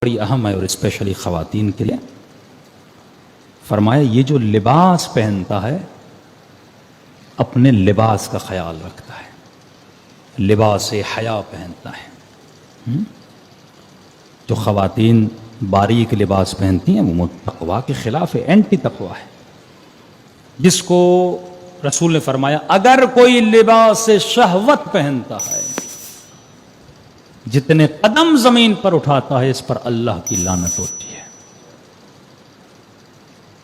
بڑی اہم ہے اور اسپیشلی خواتین کے لیے. فرمایا یہ جو لباس پہنتا ہے اپنے لباس کا خیال رکھتا ہے, لباس حیا پہنتا ہے. جو خواتین باریک لباس پہنتی ہیں وہ تقویٰ کے خلاف ہے, اینٹی تقویٰ ہے. جس کو رسول نے فرمایا اگر کوئی لباس شہوت پہنتا ہے, جتنے قدم زمین پر اٹھاتا ہے اس پر اللہ کی لعنت ہوتی ہے.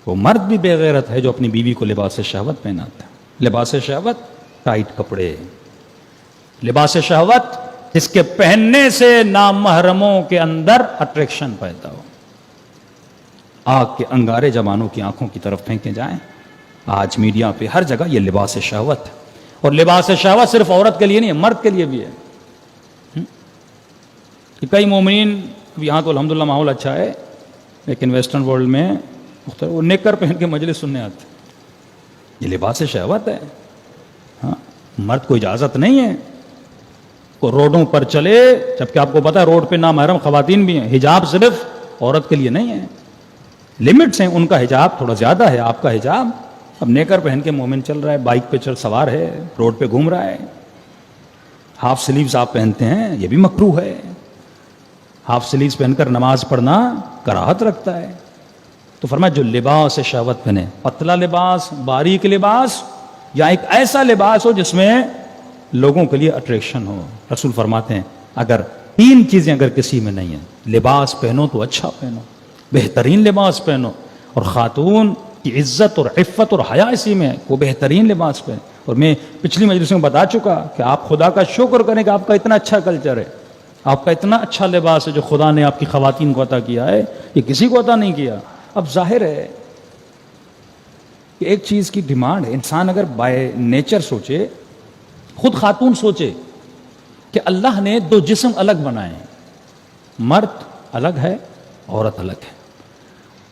وہ مرد بھی بے غیرت ہے جو اپنی بیوی کو لباس شہوت پہناتا ہے. لباس شہوت ٹائٹ کپڑے, لباس شہوت جس کے پہننے سے نامحرموں کے اندر اٹریکشن پیدا ہو. آگ کے انگارے جوانوں کی آنکھوں کی طرف پھینکے جائیں. آج میڈیا پہ ہر جگہ یہ لباس شہوت ہے, اور لباس شہوت صرف عورت کے لیے نہیں ہے, مرد کے لیے بھی ہے. کہ کئی مومنین, یہاں تو الحمدللہ ماحول اچھا ہے, لیکن ویسٹرن ورلڈ میں مختلف وہ نیکر پہن کے مجلس سننے آتے. یہ لباس شہوت ہے. ہاں, مرد کو اجازت نہیں ہے کو روڈوں پر چلے, جبکہ آپ کو پتا ہے روڈ پہ نامحرم خواتین بھی ہیں. حجاب صرف عورت کے لیے نہیں ہے, لمٹس ہیں. ان کا حجاب تھوڑا زیادہ ہے, آپ کا حجاب. اب نیکر پہن کے مومن چل رہا ہے, بائک پہ چل سوار ہے, روڈ پہ گھوم رہا ہے. ہاف سلیوز آپ پہنتے ہیں, یہ بھی مکروہ ہے. ہاف سلیوز پہن کر نماز پڑھنا کراہت رکھتا ہے. تو فرمایا جو لباس شہوت پہنے, پتلا لباس, باریک لباس, یا ایک ایسا لباس ہو جس میں لوگوں کے لیے اٹریکشن ہو. رسول فرماتے ہیں اگر تین چیزیں اگر کسی میں نہیں ہیں, لباس پہنو تو اچھا پہنو, بہترین لباس پہنو, اور خاتون کی عزت اور عفت اور حیا اسی میں ہے, وہ بہترین لباس پہنے. اور میں پچھلی مجلس میں بتا چکا کہ آپ خدا کا شکر کریں کہ آپ کا اتنا اچھا کلچر ہے, آپ کا اتنا اچھا لباس ہے جو خدا نے آپ کی خواتین کو عطا کیا ہے, یہ کسی کو عطا نہیں کیا. اب ظاہر ہے کہ ایک چیز کی ڈیمانڈ ہے. انسان اگر بائی نیچر سوچے, خود خاتون سوچے کہ اللہ نے دو جسم الگ بنائے ہیں, مرد الگ ہے, عورت الگ ہے.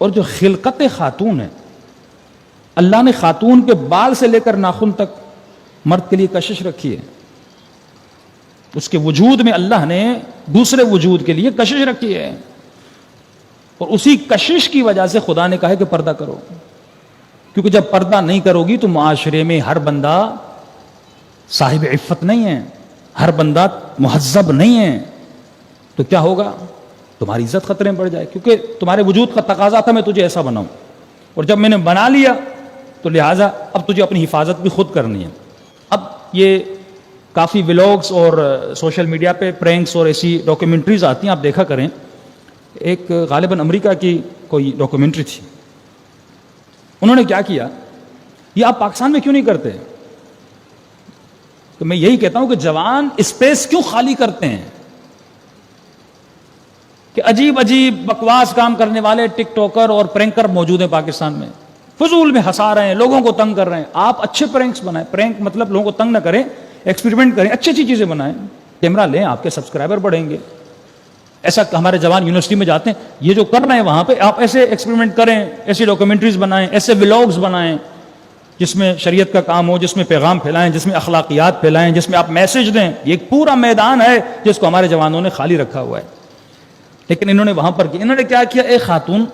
اور جو خلقت خاتون ہے, اللہ نے خاتون کے بال سے لے کر ناخن تک مرد کے لیے کشش رکھی ہے. اس کے وجود میں اللہ نے دوسرے وجود کے لیے کشش رکھی ہے, اور اسی کشش کی وجہ سے خدا نے کہا کہ پردہ کرو. کیونکہ جب پردہ نہیں کرو گی تو معاشرے میں ہر بندہ صاحب عفت نہیں ہے, ہر بندہ مہذب نہیں ہے. تو کیا ہوگا, تمہاری عزت خطرے میں پڑ جائے. کیونکہ تمہارے وجود کا تقاضا تھا میں تجھے ایسا بناؤں, اور جب میں نے بنا لیا تو لہٰذا اب تجھے اپنی حفاظت بھی خود کرنی ہے. اب یہ کافی ولاگس اور سوشل میڈیا پہ پرینکس اور ایسی ڈاکیومنٹریز آتی ہیں, آپ دیکھا کریں. ایک غالباً امریکہ کی کوئی ڈاکیومنٹری تھی, انہوں نے کیا کیا, یہ آپ پاکستان میں کیوں نہیں کرتے؟ تو میں یہی کہتا ہوں کہ جوان اسپیس کیوں خالی کرتے ہیں کہ عجیب عجیب بکواس کام کرنے والے ٹک ٹاکر اور پرینکر موجود ہیں پاکستان میں, فضول میں ہنسا رہے ہیں, لوگوں کو تنگ کر رہے ہیں. آپ اچھے پرینکس بنائیں, پرینک مطلب لوگوں کو تنگ نہ کریں, ایکسپیریمنٹ کریں, اچھی اچھی چیزیں بنائیں, کیمرہ لیں, آپ کے سبسکرائبر بڑھیں گے. ایسا ہمارے جوان یونیورسٹی میں جاتے ہیں, یہ جو کر رہے ہیں وہاں پہ آپ ایسے ایکسپیریمنٹ کریں, ایسی ڈاکیومنٹریز بنائیں, ایسے ولاگز بنائیں جس میں شریعت کا کام ہو, جس میں پیغام پھیلائیں, جس میں اخلاقیات پھیلائیں, جس میں آپ میسج دیں. یہ ایک پورا میدان ہے جس کو ہمارے جوانوں نے خالی رکھا ہوا ہے. لیکن انہوں نے وہاں پر انہوں نے کیا کیا, ایک خاتون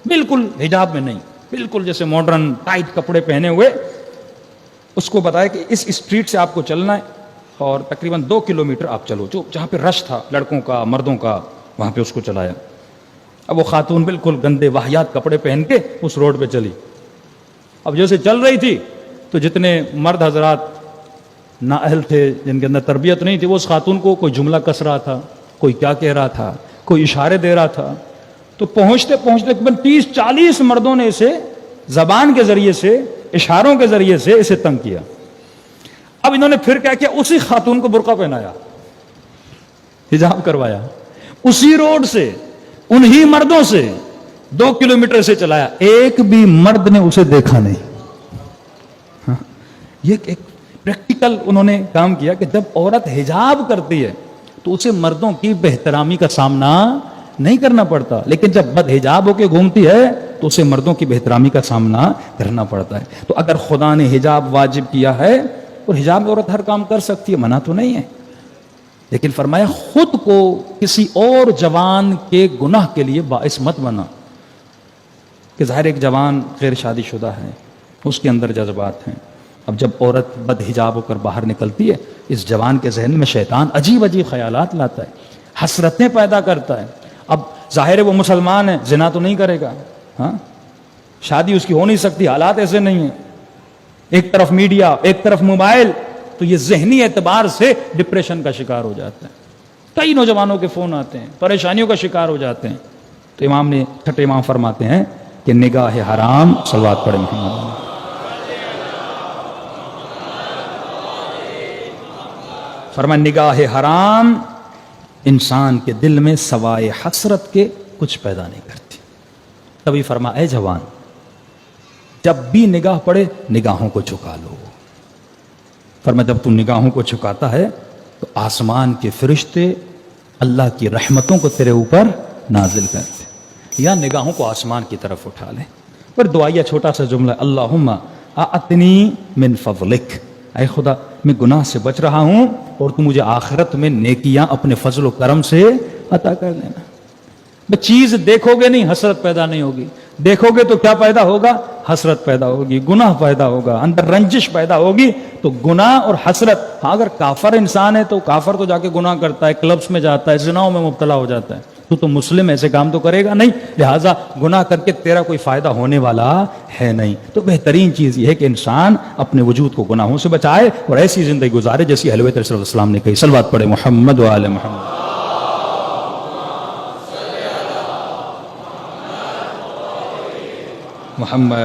بالکل حجاب میں نہیں, بالکل جیسے ماڈرن ٹائٹ کپڑے پہنے ہوئے, اس کو بتایا کہ اس اسٹریٹ سے آپ کو چلنا ہے اور تقریباً 2 کلومیٹر آپ چلو, جو جہاں پہ رش تھا لڑکوں کا مردوں کا, وہاں پہ اس کو چلایا. اب وہ خاتون بالکل گندے واہیات کپڑے پہن کے اس روڈ پہ چلی. اب جیسے چل رہی تھی تو جتنے مرد حضرات نااہل تھے, جن کے اندر تربیت نہیں تھی, وہ اس خاتون کو کوئی جملہ کس رہا تھا, کوئی کیا کہہ رہا تھا, کوئی اشارے دے رہا تھا. تو پہنچتے پہنچتے تقریباً 30-40 مردوں نے اسے زبان کے ذریعے سے, اشاروں کے ذریعے سے اسے تنگ کیا. اب انہوں نے پھر کیا کیا, اسی خاتون کو برقع پہنایا, حجاب کروایا, اسی روڈ سے انہی مردوں سے 2 کلومیٹر سے چلایا. ایک بھی مرد نے اسے دیکھا نہیں. یہ ایک پریکٹیکل انہوں نے کام کیا کہ جب عورت حجاب کرتی ہے تو اسے مردوں کی بہترامی کا سامنا نہیں کرنا پڑتا, لیکن جب بد حجاب ہو کے گھومتی ہے تو اسے مردوں کی بہترامی کا سامنا کرنا پڑتا ہے. تو اگر خدا نے حجاب واجب کیا ہے, اور حجاب میں عورت ہر کام کر سکتی ہے, منع تو نہیں ہے, لیکن فرمایا خود کو کسی اور جوان کے گناہ کے لیے باعث مت بنا. کہ ظاہر ایک جوان غیر شادی شدہ ہے, اس کے اندر جذبات ہیں. اب جب عورت بد حجاب ہو کر باہر نکلتی ہے, اس جوان کے ذہن میں شیطان عجیب عجیب خیالات لاتا ہے, حسرتیں پیدا کرتا ہے. اب ظاہر ہے وہ مسلمان ہے, زنا تو نہیں کرے گا, ہاں شادی اس کی ہو نہیں سکتی, حالات ایسے نہیں ہیں. ایک طرف میڈیا, ایک طرف موبائل, تو یہ ذہنی اعتبار سے ڈپریشن کا شکار ہو جاتا ہے. کئی نوجوانوں کے فون آتے ہیں, پریشانیوں کا شکار ہو جاتے ہیں. تو امام نے, چھٹے امام فرماتے ہیں کہ نگاہ حرام, صلوات پڑھیں محمد, فرمایا نگاہ حرام انسان کے دل میں سوائے حسرت کے کچھ پیدا نہیں کرتی. تبھی فرمایا اے جوان, جب بھی نگاہ پڑے نگاہوں کو جھکا لو. فرمایا جب تو نگاہوں کو جھکاتا ہے تو آسمان کے فرشتے اللہ کی رحمتوں کو تیرے اوپر نازل کرتے, یا نگاہوں کو آسمان کی طرف اٹھا لے. پھر دعائیہ چھوٹا سا جملہ, اللہم اعطنی من فضلک, اے خدا میں گناہ سے بچ رہا ہوں اور تو مجھے آخرت میں نیکیاں اپنے فضل و کرم سے عطا کر دینا. چیز دیکھو گے نہیں, حسرت پیدا نہیں ہوگی. دیکھو گے تو کیا پیدا ہوگا؟ حسرت پیدا ہوگی, گناہ پیدا ہوگا, اندر رنجش پیدا ہوگی. تو گناہ اور حسرت, ہاں اگر کافر انسان ہے تو کافر تو جا کے گناہ کرتا ہے, کلبس میں جاتا ہے, زناؤں میں مبتلا ہو جاتا ہے. تو مسلم ایسے کام تو کرے گا نہیں, لہٰذا گناہ کر کے تیرا کوئی فائدہ ہونے والا ہے نہیں. تو بہترین چیز یہ ہے کہ انسان اپنے وجود کو گناہوں سے بچائے اور ایسی زندگی گزارے جیسی اہل بیت صلی اللہ علیہ وسلم نے کہی. صلوات پڑھے محمد و آل محمد. محمد